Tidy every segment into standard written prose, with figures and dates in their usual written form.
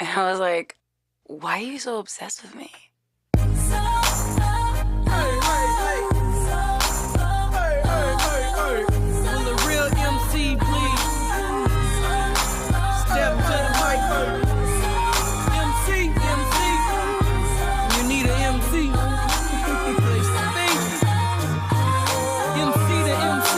And I was like, why are you so obsessed with me? Will the real MC please step to the mic? MC, you need an MC. Place to be. MC to MC.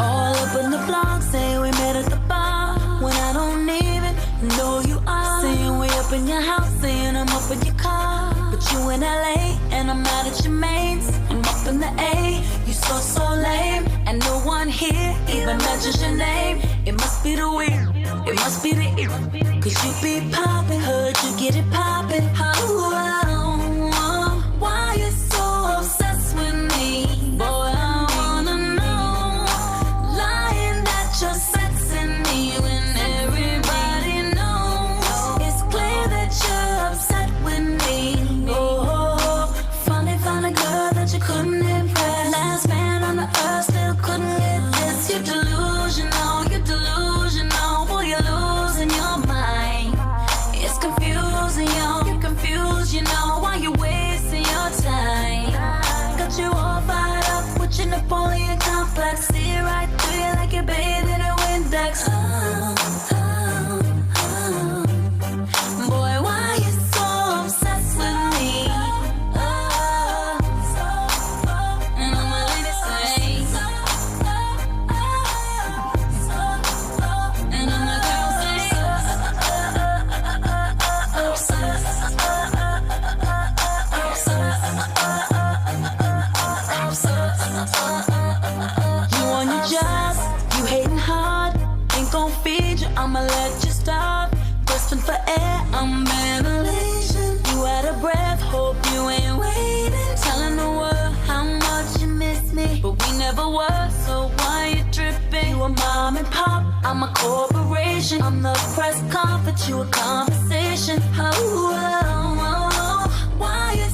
All up in the block, saying we met at the bar when I don't even know you are. Saying we up in your house, saying I'm up in your car, but you in LA and I'm out at your mains. I'm up in the A, you so lame, and no one here even mentions your name. It must be the weird, it must be the ear, cause you be poppin', heard you get it poppin'. Why you so obsessed with me? Boy, I wanna know. Lying that you're sexing me when everybody knows. It's clear that you're upset with me. Oh, finally found a girl that you couldn't impress. Last man on the earth still couldn't get this. You're delusional, boy, you're losing your mind. It's confusing, you're confused, why you wasting your time. Got you all fired up with your Napoleon complex. See right through you like you're bathed in a Windex. Boy, why you so obsessed with me? And all my ladies say, and all my girls say, you on your job, you hating hard, ain't gon' feed you, I'ma let you starve. Grasping for air, I'm ventilation. You out of breath, hope you ain't waiting. Telling the world how much you miss me, but we never were, so why you tripping? You a mom and pop, I'm a corporation. I'm the press conference, you a conversation. Why you